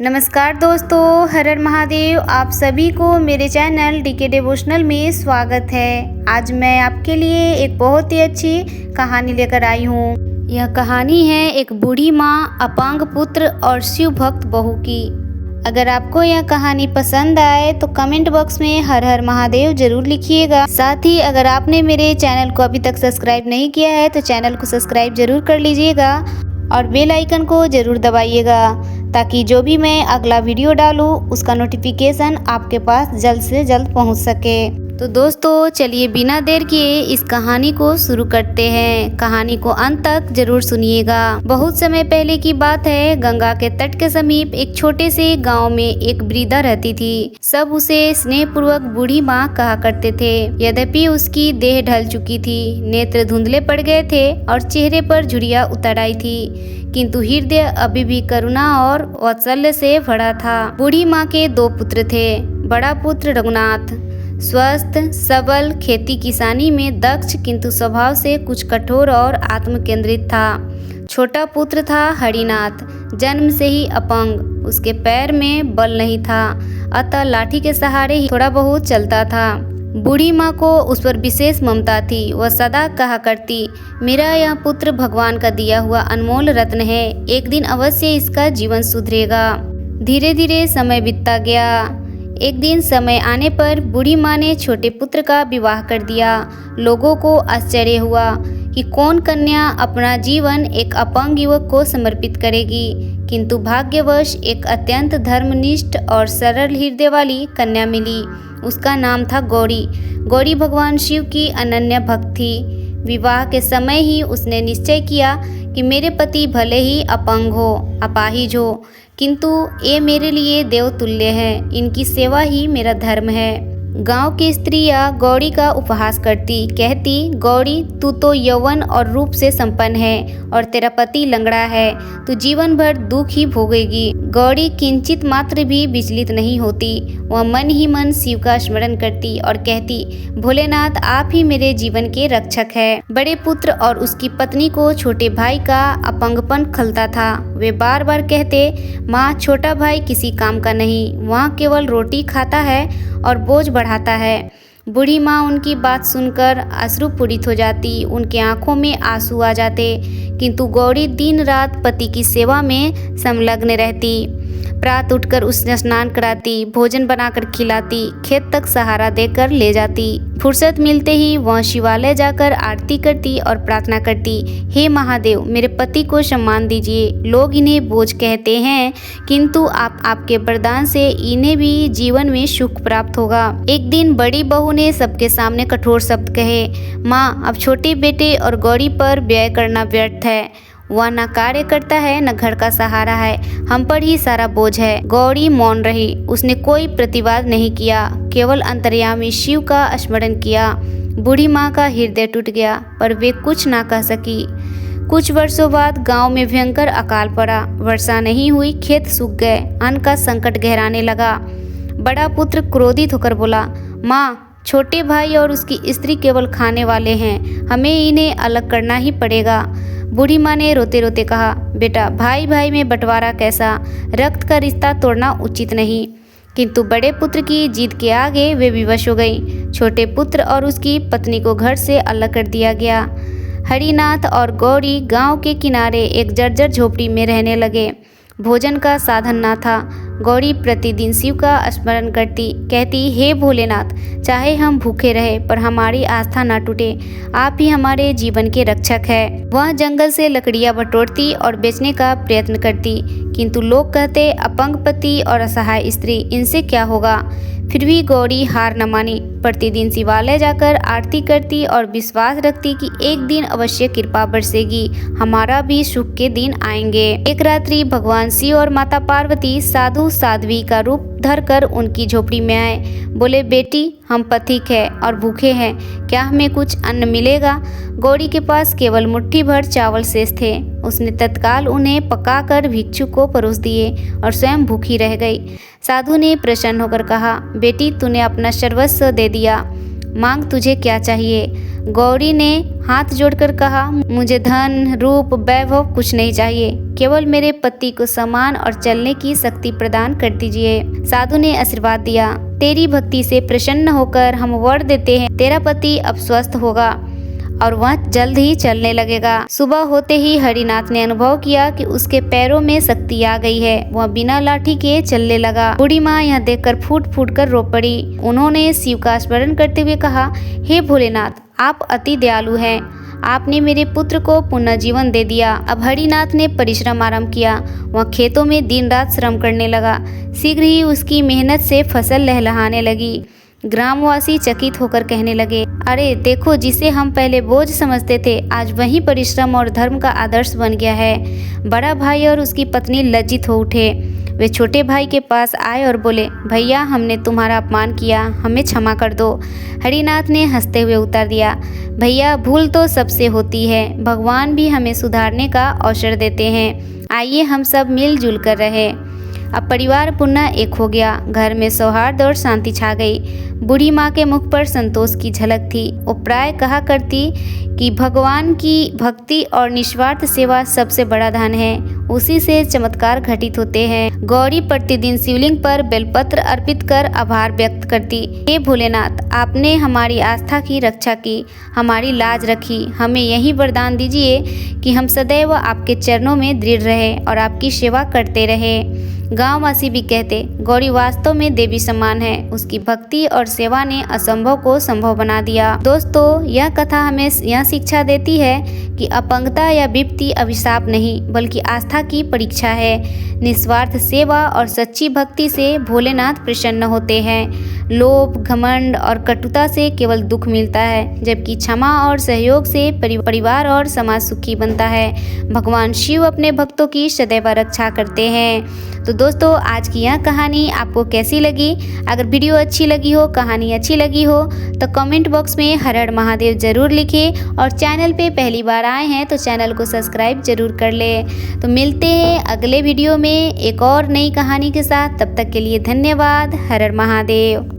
नमस्कार दोस्तों, हर हर महादेव। आप सभी को मेरे चैनल डीके डिवोशनल में स्वागत है। आज मैं आपके लिए एक बहुत ही अच्छी कहानी लेकर आई हूँ। यह कहानी है एक बूढ़ी माँ, अपांग पुत्र और शिव भक्त बहू की। अगर आपको यह कहानी पसंद आए तो कमेंट बॉक्स में हर हर महादेव जरूर लिखिएगा। साथ ही अगर आपने मेरे चैनल को अभी तक सब्सक्राइब नहीं किया है तो चैनल को सब्सक्राइब जरूर कर लीजिएगा और बेल आइकन को ज़रूर दबाइएगा ताकि जो भी मैं अगला वीडियो डालूँ उसका नोटिफिकेशन आपके पास जल्द से जल्द पहुंच सके। तो दोस्तों चलिए बिना देर किए इस कहानी को शुरू करते हैं। कहानी को अंत तक जरूर सुनिएगा। बहुत समय पहले की बात है। गंगा के तट के समीप एक छोटे से गांव में एक वृद्धा रहती थी। सब उसे स्नेहपूर्वक बूढ़ी माँ कहा करते थे। यद्यपि उसकी देह ढल चुकी थी, नेत्र धुंधले पड़ गए थे और चेहरे पर झुर्रियां उतर आई थी, किंतु हृदय अभी भी करुणा और वात्सल्य से भरा था। बूढ़ी माँ के 2 पुत्र थे। बड़ा पुत्र रघुनाथ स्वस्थ सबल, खेती किसानी में दक्ष किंतु स्वभाव से कुछ कठोर और आत्मकेंद्रित था। छोटा पुत्र था हरिनाथ, जन्म से ही अपंग, उसके पैर में बल नहीं था, अतः लाठी के सहारे ही थोड़ा बहुत चलता था। बूढ़ी माँ को उस पर विशेष ममता थी। वह सदा कहा करती, मेरा यह पुत्र भगवान का दिया हुआ अनमोल रत्न है, एक दिन अवश्य इसका जीवन सुधरेगा। धीरे धीरे समय बीतता गया। एक दिन समय आने पर बूढ़ी माँ ने छोटे पुत्र का विवाह कर दिया। लोगों को आश्चर्य हुआ कि कौन कन्या अपना जीवन एक अपंग युवक को समर्पित करेगी, किंतु भाग्यवश एक अत्यंत धर्मनिष्ठ और सरल हृदय वाली कन्या मिली। उसका नाम था गौरी। गौरी भगवान शिव की अनन्य भक्त थी। विवाह के समय ही उसने निश्चय किया कि मेरे पति भले ही अपंग हो, अपाहिज हो, किंतु ये मेरे लिए देवतुल्य है। इनकी सेवा ही मेरा धर्म है। गांव की स्त्रियां गौरी का उपहास करती, कहती, गौरी तू तो यौवन और रूप से संपन्न है और तेरा पति लंगड़ा है, तू जीवन भर दुख ही भोगेगी। गौरी किंचित मात्र भी विचलित नहीं होती। वह मन ही मन शिव का स्मरण करती और कहती, भोलेनाथ आप ही मेरे जीवन के रक्षक है। बड़े पुत्र और उसकी पत्नी को छोटे भाई का अपंगपन खलता था। वे बार बार कहते, माँ छोटा भाई किसी काम का नहीं, वहाँ केवल रोटी खाता है और बोझ बढ़ाता है। बूढ़ी माँ उनकी बात सुनकर अश्रुपूरित हो जाती, उनके आंखों में आंसू आ जाते, किंतु गौरी दिन रात पति की सेवा में संलग्न रहती। प्रात उठकर उसे स्नान कराती, भोजन बनाकर खिलाती, खेत तक सहारा देकर ले जाती। फुर्सत मिलते ही वह शिवालय जाकर आरती करती और प्रार्थना करती, हे महादेव मेरे पति को सम्मान दीजिए। लोग इन्हें बोझ कहते हैं, किंतु आपके वरदान से इन्हें भी जीवन में सुख प्राप्त होगा। एक दिन बड़ी बहू ने सबके सामने कठोर शब्द कहे, माँ अब छोटे बेटे और गौरी पर व्यय करना व्यर्थ है। वह न कार्य करता है न घर का सहारा है, हम पर ही सारा बोझ है। गौरी मौन रही। उसने कोई प्रतिवाद नहीं किया, केवल अंतर्यामी शिव का स्मरण किया। बूढ़ी माँ का हृदय टूट गया, पर वे कुछ ना कह सकी। कुछ वर्षों बाद गांव में भयंकर अकाल पड़ा। वर्षा नहीं हुई, खेत सूख गए, अन्न का संकट गहराने लगा। बड़ा पुत्र क्रोधित होकर बोला, माँ छोटे भाई और उसकी स्त्री केवल खाने वाले हैं, हमें इन्हें अलग करना ही पड़ेगा। बूढ़ी माँ ने रोते रोते कहा, बेटा भाई भाई में बंटवारा कैसा, रक्त का रिश्ता तोड़ना उचित नहीं। किंतु बड़े पुत्र की जिद के आगे वे विवश हो गई। छोटे पुत्र और उसकी पत्नी को घर से अलग कर दिया गया। हरिनाथ और गौरी गांव के किनारे एक जर्जर झोपड़ी में रहने लगे। भोजन का साधन न था। गौरी प्रतिदिन शिव का स्मरण करती, कहती, हे भोलेनाथ चाहे हम भूखे रहे पर हमारी आस्था न टूटे, आप ही हमारे जीवन के रक्षक है। वह जंगल से लकड़ियां बटोरती और बेचने का प्रयत्न करती, किंतु लोग कहते, अपंग पति और असहाय स्त्री, इनसे क्या होगा। फिर भी गौरी हार न मानी। प्रतिदिन शिवालय जाकर आरती करती और विश्वास रखती कि एक दिन अवश्य कृपा बरसेगी, हमारा भी सुख के दिन आएंगे। एक रात्रि भगवान शिव और माता पार्वती साधु साध्वी का रूप धरकर उनकी झोपड़ी में आए। बोले, बेटी हम पथिक हैं और भूखे हैं, क्या हमें कुछ अन्न मिलेगा। गौरी के पास केवल मुट्ठी भर चावल शेष थे। उसने तत्काल उन्हें पकाकर भिक्षु को परोस दिए और स्वयं भूखी रह गई। साधु ने प्रसन्न होकर कहा, बेटी तूने अपना सर्वस्व दे दिया, मांग तुझे क्या चाहिए। गौरी ने हाथ जोड़कर कहा, मुझे धन रूप वैभव कुछ नहीं चाहिए, केवल मेरे पति को सम्मान और चलने की शक्ति प्रदान कर दीजिए। साधु ने आशीर्वाद दिया, तेरी भक्ति से प्रसन्न होकर हम वर देते हैं, तेरा पति अब स्वस्थ होगा और वह जल्द ही चलने लगेगा। सुबह होते ही हरिनाथ ने अनुभव किया कि उसके पैरों में शक्ति आ गई है। वह बिना लाठी के चलने लगा। बूढ़ी माँ यह देखकर फूट फूट कर रो पड़ी। उन्होंने शिव का स्मरण करते हुए कहा, हे भोलेनाथ, आप अति दयालु हैं, आपने मेरे पुत्र को पुनः जीवन दे दिया। अब हरिनाथ ने परिश्रम आरंभ किया। वह खेतों में दिन रात श्रम करने लगा। शीघ्र ही उसकी मेहनत से फसल लहलहाने लगी। ग्रामवासी चकित होकर कहने लगे, अरे देखो, जिसे हम पहले बोझ समझते थे आज वही परिश्रम और धर्म का आदर्श बन गया है। बड़ा भाई और उसकी पत्नी लज्जित हो उठे। वे छोटे भाई के पास आए और बोले, भैया, हमने तुम्हारा अपमान किया, हमें क्षमा कर दो। हरिनाथ ने हंसते हुए उत्तर दिया, भैया, भूल तो सबसे होती है, भगवान भी हमें सुधारने का अवसर देते हैं। आइए हम सब मिलजुल कर रहें। अब परिवार पुनः एक हो गया। घर में सौहार्द और शांति छा गई। बूढ़ी माँ के मुख पर संतोष की झलक थी। वो प्राय कहा करती कि भगवान की भक्ति और निस्वार्थ सेवा सबसे बड़ा धन है, उसी से चमत्कार घटित होते हैं। गौरी प्रतिदिन शिवलिंग पर बेलपत्र अर्पित कर आभार व्यक्त करती, हे भोलेनाथ, आपने हमारी आस्था की रक्षा की, हमारी लाज रखी। हमें यही वरदान दीजिए कि हम सदैव आपके चरणों में दृढ़ रहे और आपकी सेवा करते रहे। गांववासी भी कहते, गौरी वास्तव में देवी समान है, उसकी भक्ति और सेवा ने असंभव को संभव बना दिया। दोस्तों, यह कथा हमें यह शिक्षा देती है कि अपंगता या विपत्ति अभिशाप नहीं, बल्कि आस्था की परीक्षा है। निस्वार्थ सेवा और सच्ची भक्ति से भोलेनाथ प्रसन्न होते हैं। लोभ, घमंड और कटुता से केवल दुख मिलता है, जबकि क्षमा और सहयोग से परिवार और समाज सुखी बनता है। भगवान शिव अपने भक्तों की सदैव रक्षा करते हैं। तो दोस्तों, आज की यह कहानी आपको कैसी लगी? अगर वीडियो अच्छी लगी हो, कहानी अच्छी लगी हो, तो कमेंट बॉक्स में हर हर महादेव जरूर लिखें और चैनल पे पहली बार आए हैं तो चैनल को सब्सक्राइब जरूर कर लें। तो मिलते हैं अगले वीडियो में एक और नई कहानी के साथ। तब तक के लिए धन्यवाद। हर हर महादेव।